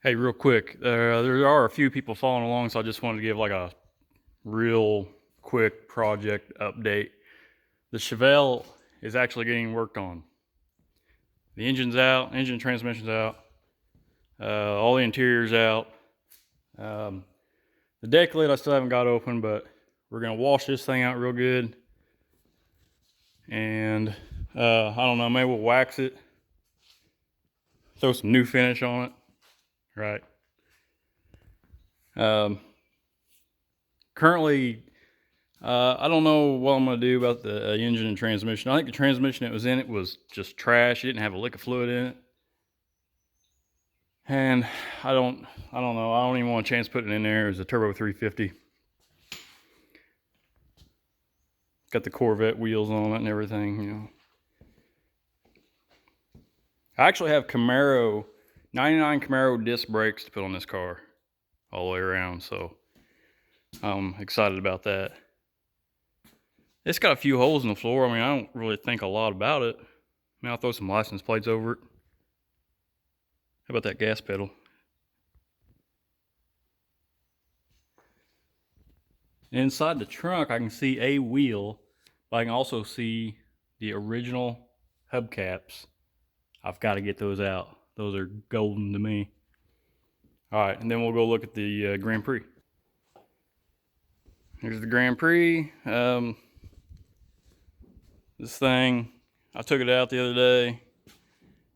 Hey, real quick, there are a few people following along, so I just wanted to give like a real quick project update. The Chevelle is actually getting worked on. The engine's out, engine transmission's out, all the interior's out. The deck lid I still haven't got open, but we're gonna wash this thing out real good. And I don't know, maybe we'll wax it, throw some new finish on it, right? Currently, I don't know what I'm going to do about the engine and transmission. I think the transmission that was in it was just trash. It didn't have a lick of fluid in it. And I don't know. I don't even want a chance putting it in there. It was a Turbo 350. Got the Corvette wheels on it and everything, you know. I actually have 99 Camaro disc brakes to put on this car all the way around. So I'm excited about that. It's got a few holes in the floor. I mean, I don't really think a lot about it. I mean, I'll throw some license plates over it. How about that gas pedal? Inside the trunk, I can see a wheel, but I can also see the original hubcaps. I've got to get those out. Those are golden to me. All right, and then we'll go look at the Grand Prix. Here's the Grand Prix. This thing, I took it out the other day,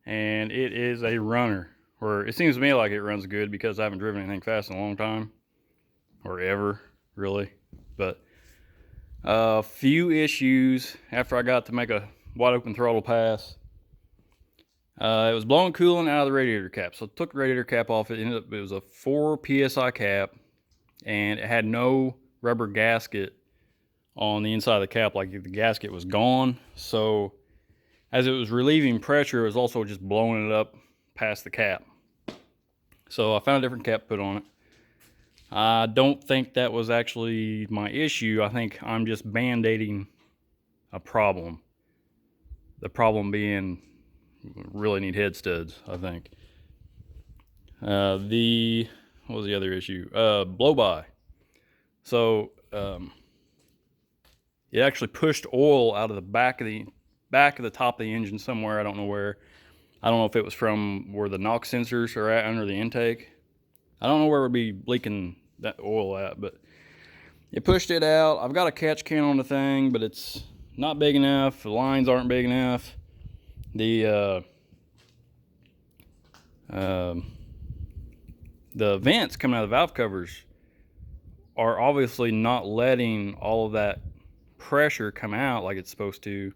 and it is a runner. Or it seems to me like it runs good because I haven't driven anything fast in a long time, or ever, really. But a few issues after I got to make a wide open throttle pass. It was blowing coolant out of the radiator cap. So I took the radiator cap off. It was a 4 PSI cap, and it had no rubber gasket on the inside of the cap. Like the gasket was gone. So as it was relieving pressure, it was also just blowing it up past the cap. So I found a different cap to put on it. I don't think that was actually my issue. I think I'm just band-aiding a problem. The problem being really need head studs, I think. What was the other issue? Blow-by. So it actually pushed oil out of the back of the top of the engine somewhere. I don't know where. I don't know if it was from where the NOx sensors are at under the intake. I don't know where it would be leaking that oil at, but it pushed it out. I've got a catch can on the thing, but it's not big enough. The lines aren't big enough. The vents coming out of the valve covers are obviously not letting all of that pressure come out like it's supposed to.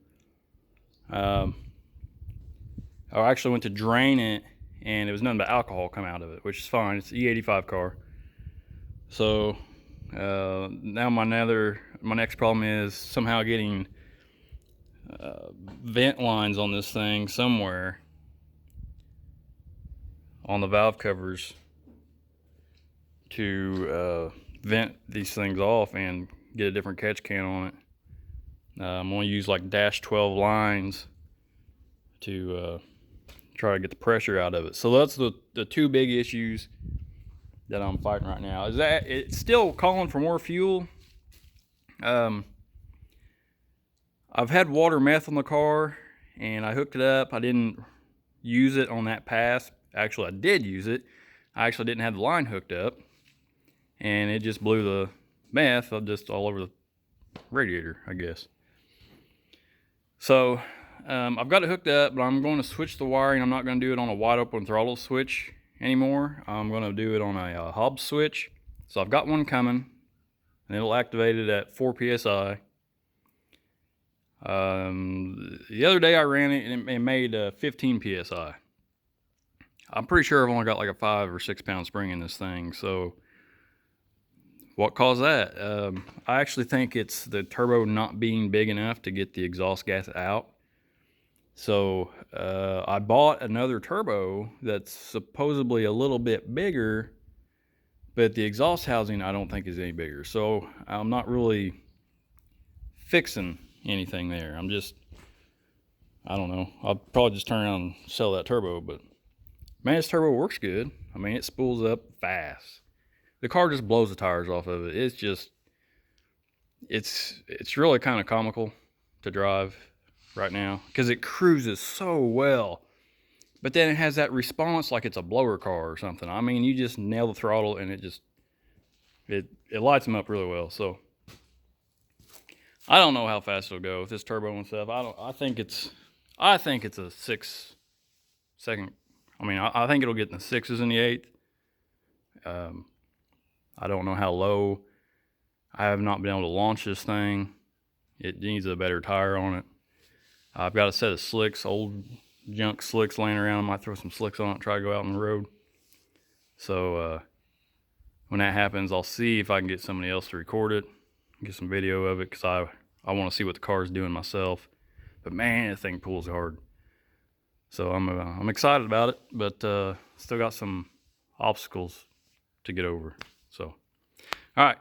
I actually went to drain it, and it was nothing but alcohol come out of it, which is fine. It's an E85 car. So now my next problem is somehow getting vent lines on this thing somewhere on the valve covers to vent these things off and get a different catch can on it. I'm going to use like -12 lines to try to get the pressure out of it. So that's the two big issues that I'm fighting right now. Is that it's still calling for more fuel. I've had water meth on the car, and I hooked it up. I didn't use it on that pass. Actually, I did use it. I actually didn't have the line hooked up, and it just blew the meth just all over the radiator, I guess. So I've got it hooked up, but I'm going to switch the wiring. I'm not going to do it on a wide open throttle switch anymore. I'm going to do it on a Hobbs switch. So I've got one coming, and it'll activate it at 4 PSI. The other day I ran it, and it made 15 PSI. I'm pretty sure I've only got like a 5 or 6 pound spring in this thing. So what caused that? I actually think it's the turbo not being big enough to get the exhaust gas out. So I bought another turbo that's supposedly a little bit bigger, but the exhaust housing I don't think is any bigger. So I'm not really fixing anything there. I don't know. I'll probably just turn around and sell that turbo, but man, this turbo works good. I mean, it spools up fast. The car just blows the tires off of it. It's just, it's really kind of comical to drive right now because it cruises so well. But then it has that response like it's a blower car or something. I mean, you just nail the throttle and it lights them up really well. So I don't know how fast it'll go with this turbo and stuff. I think it's a 6-second. I mean, I think it'll get in the 6s and the 8th. I don't know how low. I have not been able to launch this thing. It needs a better tire on it. I've got a set of slicks, old junk slicks laying around. I might throw some slicks on it and try to go out on the road. So when that happens, I'll see if I can get somebody else to record it, get some video of it, because I want to see what the car's doing myself. But man, that thing pulls hard. So I'm excited about it, but still got some obstacles to get over. So, all right,